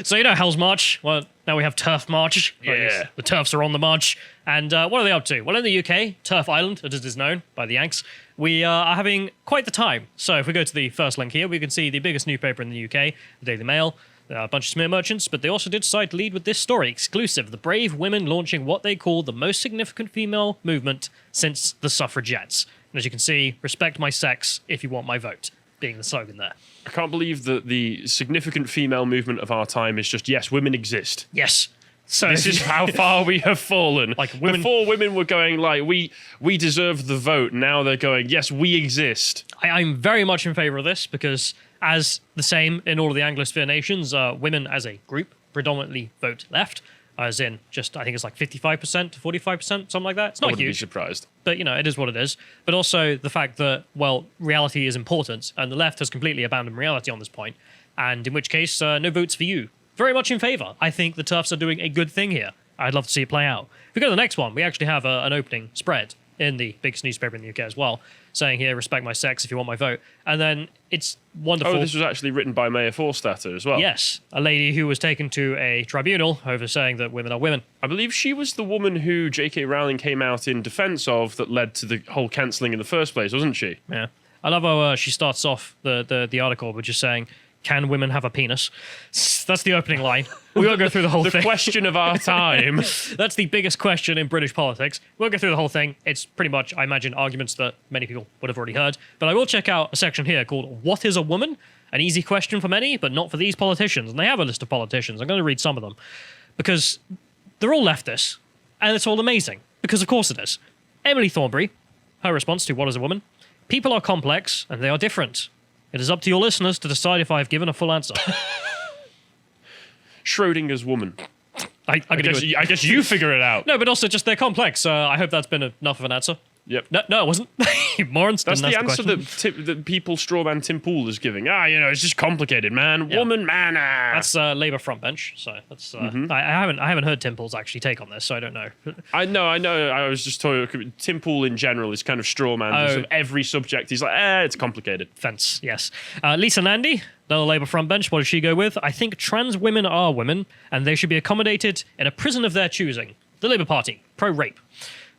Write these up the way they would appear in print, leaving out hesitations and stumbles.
So, Hell's March. Well, now we have TERF March. Yeah. The TERFs are on the march. And what are they up to? Well, in the UK, TERF Island, as it is known by the Yanks, we are having quite the time. So if we go to the first link here, we can see the biggest newspaper in the UK, the Daily Mail. There are a bunch of smear merchants, but they also did decide to lead with this story, exclusive. The brave women launching what they call the most significant female movement since the suffragettes. And as you can see, respect my sex if you want my vote, being the slogan there. I can't believe that the significant female movement of our time is just, yes, women exist. Yes. So this is how far we have fallen. Like women, before, women were going like, we deserve the vote. Now they're going, yes, we exist. I'm very much in favour of this because, as the same in all of the Anglosphere nations, women as a group predominantly vote left, as in just, I think it's like 55% to 45%, something like that. It's not I wouldn't huge. be surprised. But, it is what it is. But also the fact that, well, reality is important, and the left has completely abandoned reality on this point, and in which case, no votes for you. Very much in favour. I think the TERFs are doing a good thing here. I'd love to see it play out. If we go to the next one, we actually have an opening spread in the biggest newspaper in the UK as well, saying here, respect my sex if you want my vote. And then it's wonderful. Oh, this was actually written by Mayor Forstater as well. Yes, a lady who was taken to a tribunal over saying that women are women. I believe she was the woman who J.K. Rowling came out in defence of that led to the whole cancelling in the first place, wasn't she? Yeah. I love how she starts off the article by just saying, can women have a penis? That's the opening line. We won't go through the whole thing. The question of our time. That's the biggest question in British politics. We won't go through the whole thing. It's pretty much, I imagine, arguments that many people would have already heard. But I will check out a section here called What is a Woman? An easy question for many, but not for these politicians. And they have a list of politicians. I'm going to read some of them. Because they're all leftists. And it's all amazing. Because of course it is. Emily Thornberry, her response to What is a Woman? People are complex and they are different. It is up to your listeners to decide if I have given a full answer. Schrodinger's woman. I guess you figure it out. No, but also just they're complex. I hope that's been enough of an answer. Yep. No, it wasn't. You morons. That's didn't the ask answer that people strawman Tim Pool is giving. It's just complicated, man. Yeah. Woman, man. That's Labour front bench. So that's I haven't heard Tim Pool's actually take on this, so I don't know. I know. I was just talking. Tim Pool in general is kind of strawman of every subject. He's like, it's complicated. Fence, yes. Lisa Nandy, another Labour front bench. What does she go with? I think trans women are women, and they should be accommodated in a prison of their choosing. The Labour Party, pro-rape.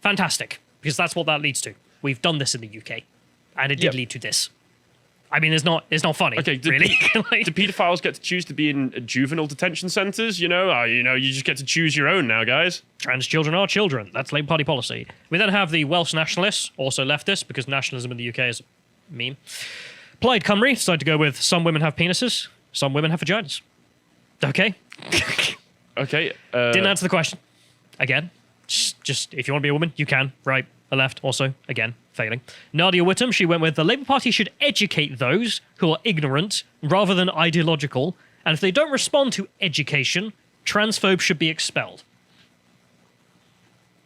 Fantastic, because that's what that leads to. We've done this in the UK, and it did lead to this. I mean, it's not funny, really. Do paedophiles get to choose to be in juvenile detention centres? You just get to choose your own now, guys. Trans children are children. That's Labour Party policy. We then have the Welsh nationalists, also leftists, because nationalism in the UK is a meme. Plaid Cymru decided to go with some women have penises, some women have vaginas. Okay. Okay. Didn't answer the question. Again, just if you want to be a woman, you can. Right. A left, also, again, failing. Nadia Whittam, she went with the Labour Party should educate those who are ignorant rather than ideological, and if they don't respond to education, transphobes should be expelled.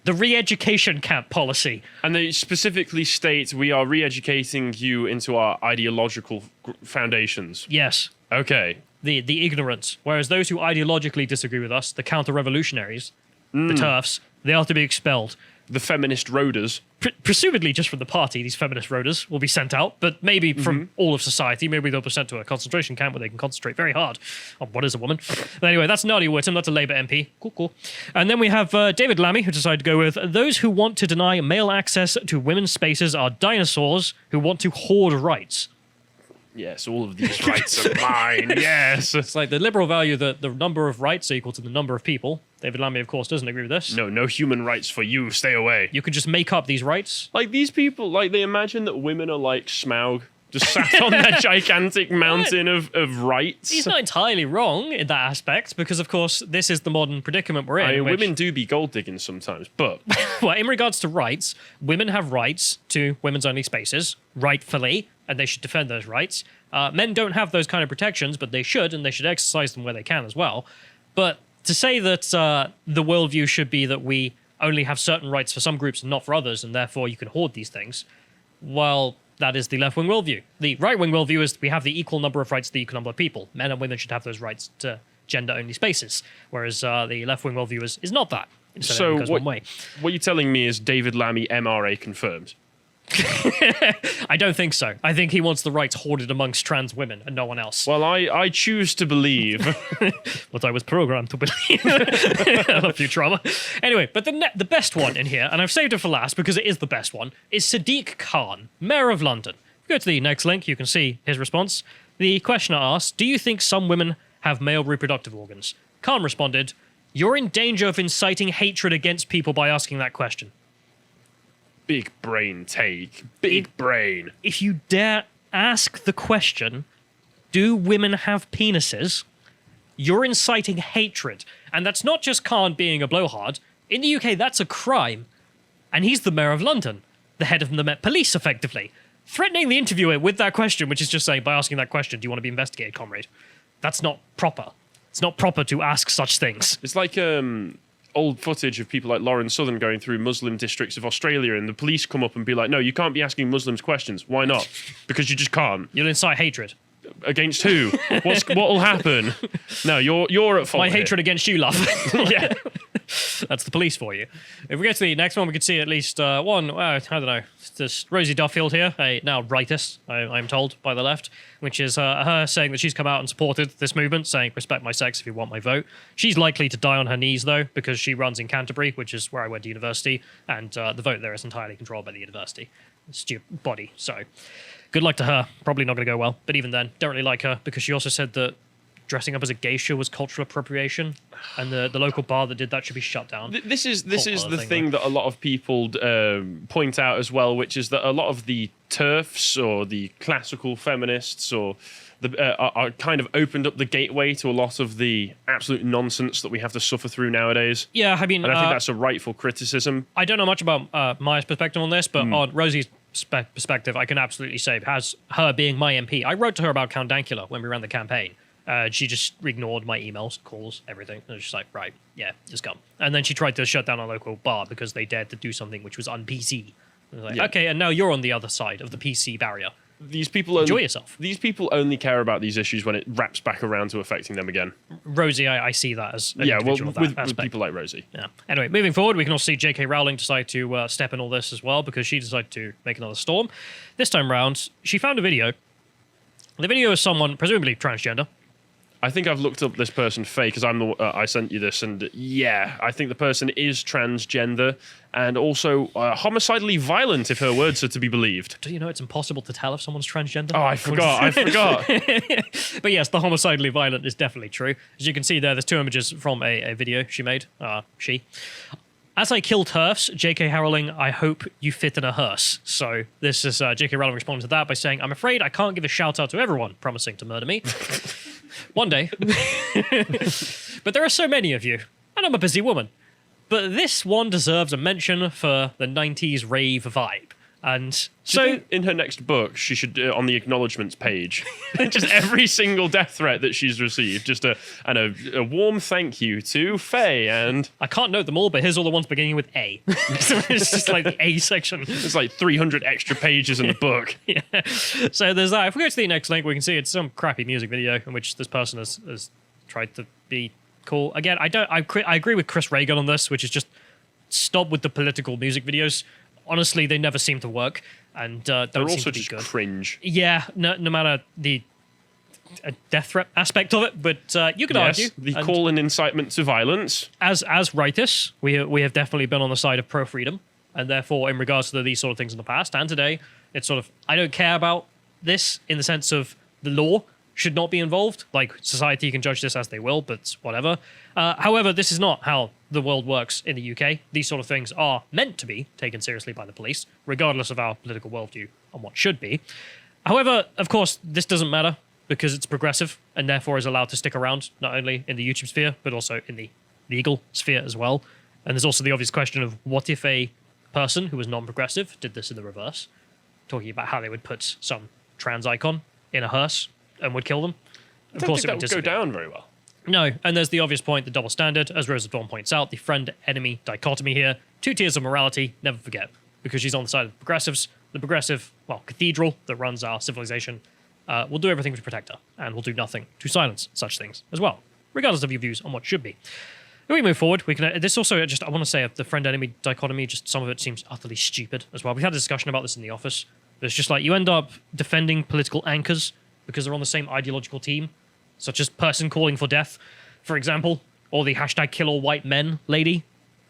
The re-education camp policy. And they specifically state we are re-educating you into our ideological foundations. Yes. Okay. The ignorant. Whereas those who ideologically disagree with us, the counter-revolutionaries, the TERFs, they are to be expelled. The feminist roaders. Presumably just from the party, these feminist roaders will be sent out, but maybe from all of society. Maybe they'll be sent to a concentration camp where they can concentrate very hard on what is a woman. But anyway, that's Nadia Whittam. That's a Labour MP. Cool. And then we have David Lammy, who decided to go with those who want to deny male access to women's spaces are dinosaurs who want to hoard rights. Yes, all of these rights are mine. Yes. It's like the liberal value that the number of rights are equal to the number of people. David Lammy, of course, doesn't agree with this. No human rights for you. Stay away. You could just make up these rights. Like, these people, they imagine that women are like Smaug, just sat on their gigantic mountain of rights. He's not entirely wrong in that aspect, because, of course, this is the modern predicament we're in. I mean, women do be gold digging sometimes, but... Well, in regards to rights, women have rights to women's only spaces, rightfully, and they should defend those rights. Men don't have those kind of protections, but they should, and they should exercise them where they can as well. But to say that the worldview should be that we only have certain rights for some groups and not for others, and therefore you can hoard these things, well, that is the left-wing worldview. The right-wing worldview is we have the equal number of rights to the equal number of people. Men and women should have those rights to gender-only spaces, whereas the left-wing worldview is not that. So what you're telling me is David Lammy MRA confirmed? I don't think so. I think he wants the rights hoarded amongst trans women and no one else. Well, I choose to believe. What I was programmed to believe. I love Futurama. Anyway, but the best one in here, and I've saved it for last because it is the best one, is Sadiq Khan, Mayor of London. If you go to the next link, you can see his response. The questioner asked, do you think some women have male reproductive organs? Khan responded, you're in danger of inciting hatred against people by asking that question. Big brain take. Big brain. If you dare ask the question, do women have penises? You're inciting hatred. And that's not just Khan being a blowhard. In the UK, that's a crime. And he's the mayor of London, the head of the Met Police, effectively. Threatening the interviewer with that question, which is just saying, by asking that question, do you want to be investigated, comrade? That's not proper. It's not proper to ask such things. It's like old footage of people like Lauren Southern going through Muslim districts of Australia, and the police come up and be like, no, you can't be asking Muslims questions. Why not? Because you just can't. You'll incite hatred. Against who? What'll happen? No, you're at fault. My here. hatred against you, love. Yeah. That's the police for you. If we get to the next one, we can see at least one. I don't know. This Rosie Duffield here, a now rightist, I'm told by the left, which is her saying that she's come out and supported this movement, saying respect my sex if you want my vote. She's likely to die on her knees though, because she runs in Canterbury, which is where I went to university, and the vote there is entirely controlled by the university body. So good luck to her. Probably not going to go well. But even then, don't really like her because she also said that dressing up as a geisha was cultural appropriation, and the local bar that did that should be shut down. This is the thing that a lot of people point out as well, which is that a lot of the TERFs or the classical feminists or are kind of opened up the gateway to a lot of the absolute nonsense that we have to suffer through nowadays. Yeah, I mean, and I think that's a rightful criticism. I don't know much about Maya's perspective on this, but on Rosie's perspective, I can absolutely say, as her being my MP, I wrote to her about Count Dankula when we ran the campaign. She just ignored my emails, calls, everything. And I was just like, right, yeah, just come. And then she tried to shut down a local bar because they dared to do something which was un-PC. I was like, okay, and now you're on the other side of the PC barrier. These people enjoy yourself. These people only care about these issues when it wraps back around to affecting them again. Rosie, I see that as an individual with people like Rosie. Yeah. Anyway, moving forward, we can also see J.K. Rowling decide to step in all this as well because she decided to make another storm. This time round, she found a video. The video is someone presumably transgender. I think I've looked up this person, Faye, because I sent you this, and yeah, I think the person is transgender and also homicidally violent, if her words are to be believed. Do you know it's impossible to tell if someone's transgender? Oh, I forgot. But yes, the homicidally violent is definitely true. As you can see there's two images from a video she made. As I kill TERFs, J.K. Rowling, I hope you fit in a hearse. So this is J.K. Rowling responding to that by saying, I'm afraid I can't give a shout out to everyone promising to murder me. One day. But there are so many of you, and I'm a busy woman. But this one deserves a mention for the 90s rave vibe. And so in her next book, she should, on the acknowledgements page, just every single death threat that she's received, just a warm thank you to Faye. And I can't note them all, but here's all the ones beginning with A. So it's just like the A section. It's like 300 extra pages in the book. Yeah. So there's that. If we go to the next link, we can see it's some crappy music video in which this person has tried to be cool. Again, I agree with Chris Reagan on this, which is just stop with the political music videos. Honestly, they never seem to work, and don't they're seem also to be just good. Cringe. Yeah, no matter the death threat aspect of it, but you could argue the call and incitement to violence. As rightists, we have definitely been on the side of pro freedom, and therefore, in regards to these sort of things in the past and today, it's sort of I don't care about this in the sense of the law should not be involved. Like, society can judge this as they will, but whatever. However, this is not how the world works in the UK. These sort of things are meant to be taken seriously by the police, regardless of our political worldview on what should be. However, of course, this doesn't matter because it's progressive and therefore is allowed to stick around, not only in the YouTube sphere, but also in the legal sphere as well. And there's also the obvious question of what if a person who was non-progressive did this in the reverse, talking about how they would put some trans icon in a hearse and would kill them. Of course, it would go down very well. No, and there's the obvious point, the double standard. As Rosa Dawn points out, the friend-enemy dichotomy here. Two tiers of morality, never forget. Because she's on the side of the progressives. The progressive, cathedral that runs our civilization will do everything to protect her and will do nothing to silence such things as well, regardless of your views on what should be. If we move forward, we can. This also just I want to say the friend-enemy dichotomy. Just some of it seems utterly stupid as well. We've had a discussion about this in the office. It's just like you end up defending political anchors because they're on the same ideological team, such as person calling for death, for example, or the hashtag kill all white men lady.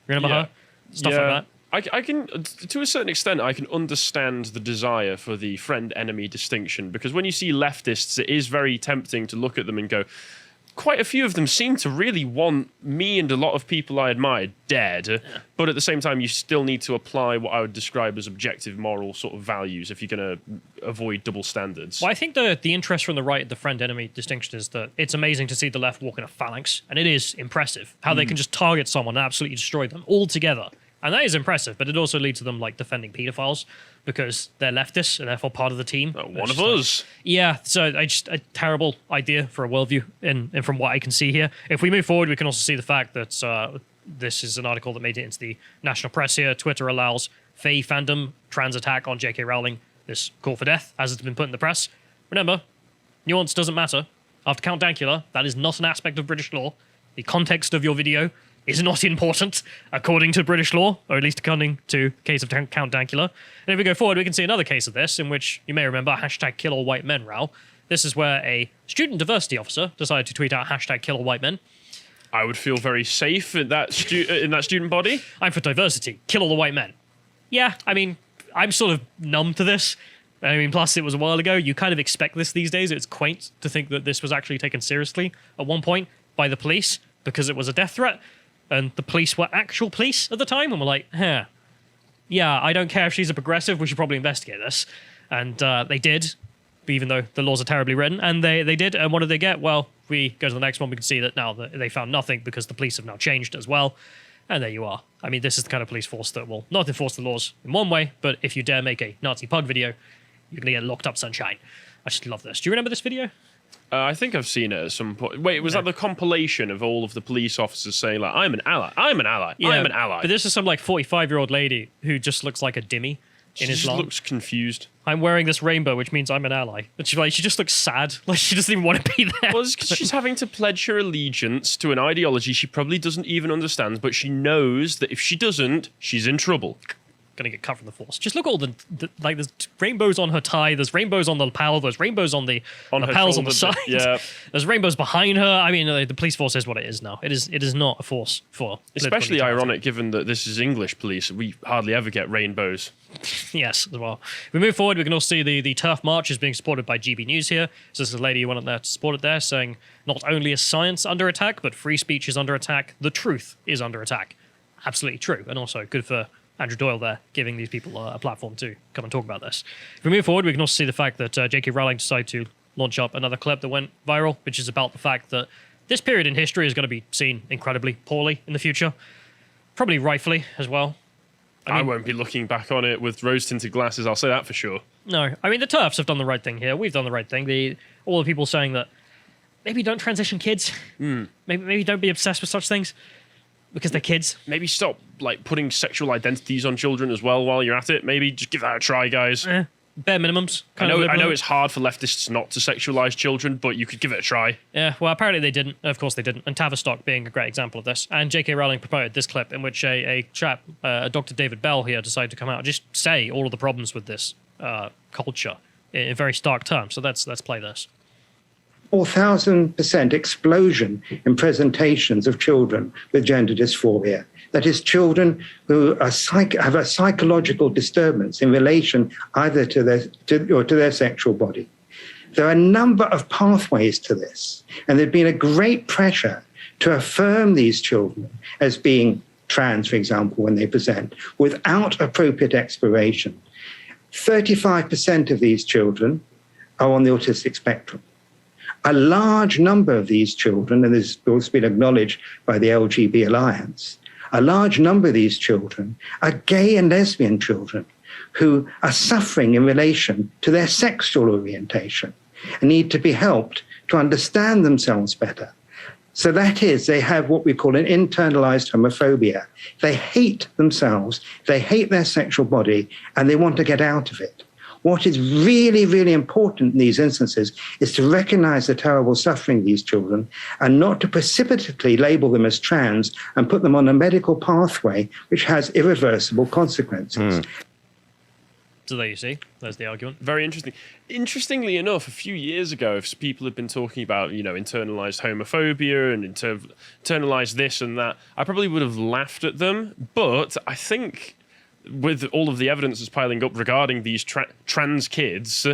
Remember her? Stuff like that. I can, to a certain extent, I can understand the desire for the friend-enemy distinction, because when you see leftists, it is very tempting to look at them and go, quite a few of them seem to really want me and a lot of people I admire dead. Yeah. But at the same time, you still need to apply what I would describe as objective moral sort of values if you're going to avoid double standards. Well, I think the interest from the right, the friend-enemy distinction, is that it's amazing to see the left walk in a phalanx, and it is impressive how they can just target someone and absolutely destroy them all together. And that is impressive, but it also leads to them like defending pedophiles because they're leftists and therefore part of the team. One of us. Yeah, so a terrible idea for a worldview, and from what I can see here. If we move forward, we can also see the fact that this is an article that made it into the national press here. Twitter allows Faye fandom trans attack on J.K. Rowling. This call for death, as it's been put in the press. Remember, nuance doesn't matter. After Count Dankula, that is not an aspect of British law. The context of your video is not important, according to British law, or at least according to the case of Count Dankula. And if we go forward, we can see another case of this, in which you may remember hashtag kill all white men row. This is where a student diversity officer decided to tweet out hashtag kill all white men. I would feel very safe in that student body. I'm for diversity. Kill all the white men. Yeah, I mean, I'm sort of numb to this. I mean, plus it was a while ago. You kind of expect this these days. It's quaint to think that this was actually taken seriously at one point by the police because it was a death threat. And the police were actual police at the time, and were like, yeah, I don't care if she's a progressive, we should probably investigate this. And they did, even though the laws are terribly written, and they did. And what did they get? Well, if we go to the next one, we can see that now they found nothing because the police have now changed as well. And there you are. I mean, this is the kind of police force that will not enforce the laws in one way, but if you dare make a Nazi pug video, you're going to get locked up, sunshine. I just love this. Do you remember this video? I think I've seen it at some point. Wait, was that the compilation of all of the police officers saying, like, I'm an ally, I'm an ally, yeah, I'm an ally? But this is some, like, 45-year-old lady who just looks like a dimmy in Islam. She looks confused. I'm wearing this rainbow, which means I'm an ally. And she just looks sad. Like, she doesn't even want to be there. Well, it's because she's having to pledge her allegiance to an ideology she probably doesn't even understand, but she knows that if she doesn't, she's in trouble. Gonna get cut from the force. Just look at all the like, there's rainbows on her tie, there's rainbows on the lapel, there's rainbows on the lapels on the side. Yeah. There's rainbows behind her. I mean, the police force is what it is now. It is not a force for. Especially ironic given that this is English police. We hardly ever get rainbows. Yes, as well. If we move forward, we can also see the TERF March is being supported by GB News here. So this is a lady who went up there to support it there, saying not only is science under attack, but free speech is under attack. The truth is under attack. Absolutely true, and also good for Andrew Doyle there, giving these people a platform to come and talk about this. If we move forward, we can also see the fact that J.K. Rowling decided to launch up another clip that went viral, which is about the fact that this period in history is going to be seen incredibly poorly in the future. Probably rightfully as well. I won't be looking back on it with rose-tinted glasses, I'll say that for sure. No, I mean, the TERFs have done the right thing here. We've done the right thing. All the people saying that maybe don't transition kids. Maybe don't be obsessed with such things. Because they're kids. Maybe stop like putting sexual identities on children as well while you're at it. Maybe just give that a try, guys. Bare minimums. I know it's hard for leftists not to sexualize children, but you could give it a try. Yeah, well, apparently they didn't. Of course they didn't. And Tavistock being a great example of this. And J.K. Rowling promoted this clip in which a chap, Dr. David Bell here, decided to come out and just say all of the problems with this culture in very stark terms. So let's play this. 4,000% explosion in presentations of children with gender dysphoria. That is, children who are have a psychological disturbance in relation either to their sexual body. There are a number of pathways to this, and there's been a great pressure to affirm these children as being trans, for example, when they present, without appropriate exploration. 35% of these children are on the autistic spectrum. A large number of these children, and this has also been acknowledged by the LGB Alliance, a large number of these children are gay and lesbian children who are suffering in relation to their sexual orientation and need to be helped to understand themselves better. So that is, they have what we call an internalized homophobia. They hate themselves, they hate their sexual body, and they want to get out of it. What is really, really important in these instances is to recognize the terrible suffering of these children and not to precipitately label them as trans and put them on a medical pathway which has irreversible consequences. So there you see. There's the argument. Very interesting. Interestingly enough, a few years ago, if people had been talking about, internalized homophobia and internalized this and that, I probably would have laughed at them. But I think with all of the evidence that's piling up regarding these trans kids,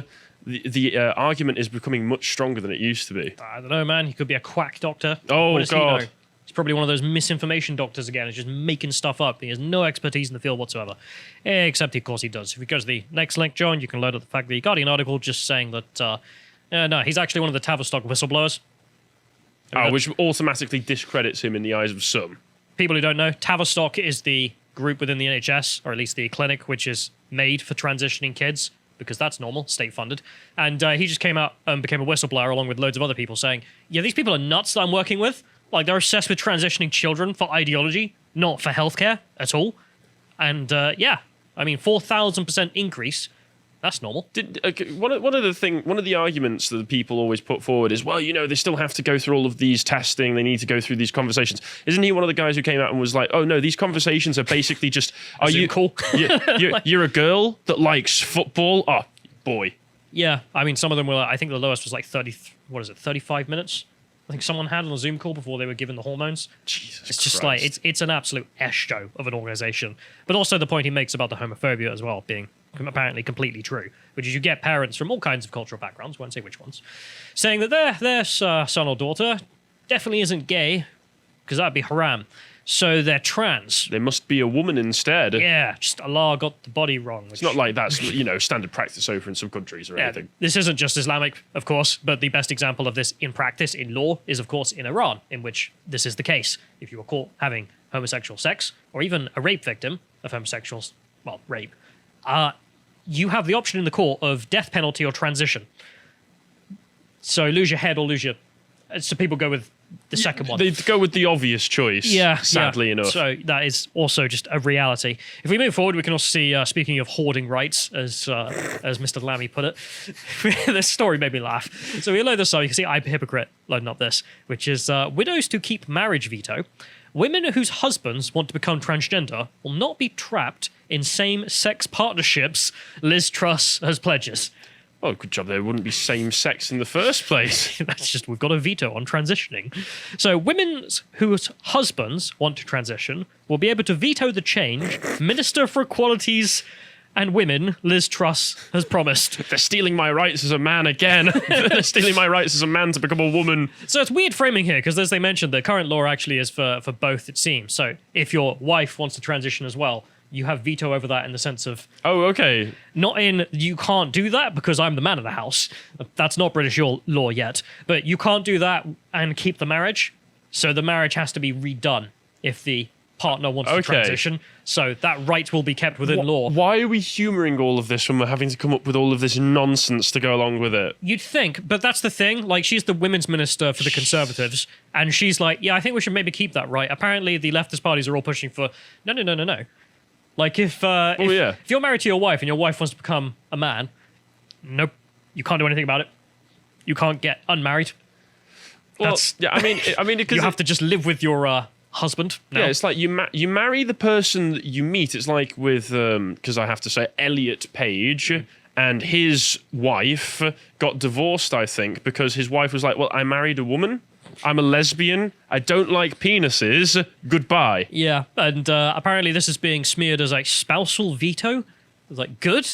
the argument is becoming much stronger than it used to be. I don't know, man. He could be a quack doctor. Oh, What does he God. know? He's probably one of those misinformation doctors again. He's just making stuff up. He has no expertise in the field whatsoever. Except, of course, he does. If we go to the next link, John, you can load up the fact that the Guardian article just saying that, no, he's actually one of the Tavistock whistleblowers. Which automatically discredits him in the eyes of some. People who don't know, Tavistock is the group within the NHS, or at least the clinic, which is made for transitioning kids, because that's normal, state-funded. And he just came out and became a whistleblower along with loads of other people saying, yeah, these people are nuts that I'm working with. Like, they're obsessed with transitioning children for ideology, not for healthcare at all. And, 4,000% increase. That's normal. One of the arguments that people always put forward is, well, they still have to go through all of these testing. They need to go through these conversations. Isn't he one of the guys who came out and was like, oh, no, these conversations are basically just, are you cool? You're a girl that likes football? Oh, boy. Yeah, some of them were, I think the lowest was like 35 minutes? I think someone had on a Zoom call before they were given the hormones. Jesus It's just Christ. like, it's an absolute show of an organization. But also the point he makes about the homophobia as well being apparently completely true, which is you get parents from all kinds of cultural backgrounds, won't say which ones, saying that their son or daughter definitely isn't gay, because that'd be haram. So they're trans. They must be a woman instead. Yeah, just Allah got the body wrong. It's not like that's, standard practice over in some countries or anything. This isn't just Islamic, of course, but the best example of this in practice, in law, is, of course, in Iran, in which this is the case. If you were caught having homosexual sex, or even a rape victim of homosexuals, rape, you have the option in the court of death penalty or transition. So lose your head or lose your... So people go with the second one. They go with the obvious choice, sadly enough. So that is also just a reality. If we move forward, we can also see, speaking of hoarding rights, as Mr. Lammy put it, this story made me laugh. So we load this up. You can see I'm a hypocrite loading up this, which is widows to keep marriage veto. Women whose husbands want to become transgender will not be trapped in same-sex partnerships, Liz Truss has pledges. Oh, good job. There wouldn't be same sex in the first place. That's just, we've got a veto on transitioning. So women whose husbands want to transition will be able to veto the change Minister for Equalities and Women, Liz Truss, has promised. They're stealing my rights as a man again. They're stealing my rights as a man to become a woman. So it's weird framing here, because as they mentioned, the current law actually is for both, it seems. So if your wife wants to transition as well, you have veto over that in the sense of... Oh, okay. Not in, you can't do that because I'm the man of the house. That's not British law yet. But you can't do that and keep the marriage. So the marriage has to be redone if the partner wants to transition. So that right will be kept within law. Why are we humouring all of this when we're having to come up with all of this nonsense to go along with it? You'd think, but that's the thing. Like, she's the women's minister for the Conservatives, and she's like, yeah, I think we should maybe keep that right. Apparently, the leftist parties are all pushing for, no. Like, if you're married to your wife and your wife wants to become a man, nope, you can't do anything about it. You can't get unmarried. Well, You have to just live with your husband. No. Yeah, it's like you marry the person that you meet. It's like with, because I have to say, Elliot Page and his wife got divorced, I think, because his wife was like, well, I married a woman. I'm a lesbian. I don't like penises. Goodbye. Yeah, and apparently this is being smeared as like spousal veto. It's like, good.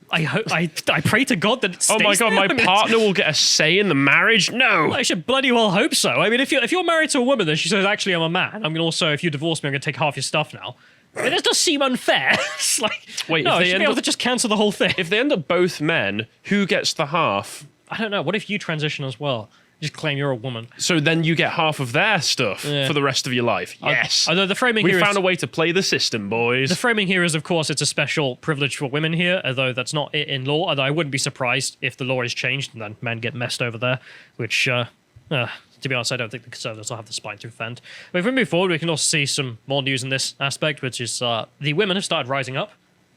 I pray to God that it stays. Oh my God, my partner will get a say in the marriage? No. I should bloody well hope so. I mean, if you're married to a woman and she says, actually, I'm a man, I'm going to also, if you divorce me, I'm going to take half your stuff now. I mean, this does seem unfair. It's like, wait, no, if I they should be able to just cancel the whole thing. If they end up both men, who gets the half? I don't know. What if you transition as well? Just claim you're a woman. So then you get half of their stuff for the rest of your life. Yes. Although the framing here we found a way to play the system, boys. The framing here is, of course, it's a special privilege for women here, although that's not it in law. Although I wouldn't be surprised if the law is changed and then men get messed over there, which, to be honest, I don't think the Conservatives will have the spine to defend. But if we move forward, we can also see some more news in this aspect, which is the women have started rising up,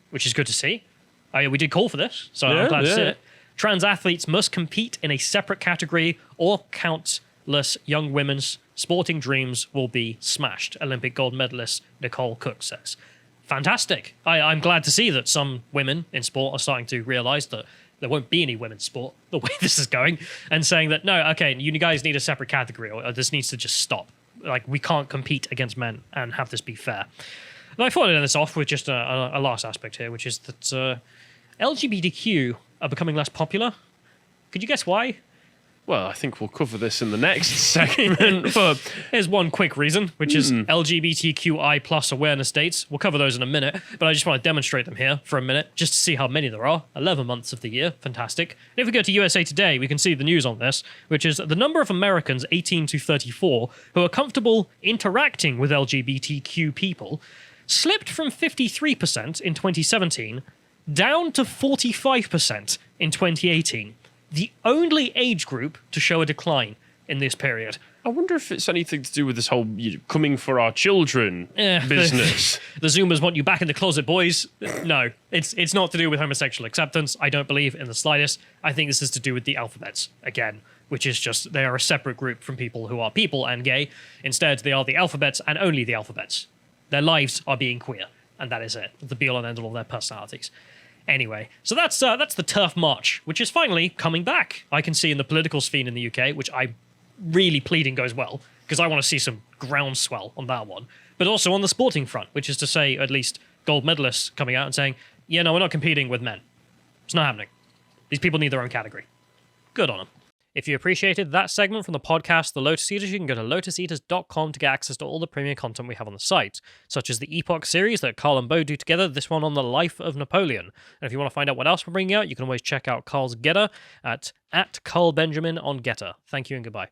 which is good to see. We did call for this, so I'm glad to see it. Trans athletes must compete in a separate category or countless young women's sporting dreams will be smashed, Olympic gold medalist Nicole Cook says. Fantastic. I'm glad to see that some women in sport are starting to realise that there won't be any women's sport the way this is going, and saying that, no, okay, you guys need a separate category, or this needs to just stop. Like, we can't compete against men and have this be fair. And I thought I'd end this off with just a last aspect here, which is that LGBTQ are becoming less popular. Could you guess why? Well, I think we'll cover this in the next segment. But here's one quick reason, which is LGBTQI plus awareness dates. We'll cover those in a minute, but I just want to demonstrate them here for a minute, just to see how many there are. 11 months of the year. Fantastic. And if we go to USA Today, we can see the news on this, which is the number of Americans 18 to 34 who are comfortable interacting with LGBTQ people slipped from 53% in 2017 down to 45% in 2018. The only age group to show a decline in this period. I wonder if it's anything to do with this whole coming for our children business. The Zoomers want you back in the closet, boys. No, it's not to do with homosexual acceptance. I don't believe in the slightest. I think this is to do with the alphabets, again, which is just they are a separate group from people who are people and gay. Instead, they are the alphabets and only the alphabets. Their lives are being queer, and that is it. The be-all and end-all of their personalities. Anyway, so that's the TERF March, which is finally coming back. I can see in the political sphere in the UK, which I'm really pleading goes well, because I want to see some groundswell on that one. But also on the sporting front, which is to say at least gold medalists coming out and saying, yeah, no, we're not competing with men. It's not happening. These people need their own category. Good on them. If you appreciated that segment from the podcast, The Lotus Eaters, you can go to lotuseaters.com to get access to all the premium content we have on the site, such as the Epoch series that Carl and Bo do together, this one on the life of Napoleon. And if you want to find out what else we're bringing out, you can always check out Carl's Getter at Carl Benjamin on Getter. Thank you and goodbye.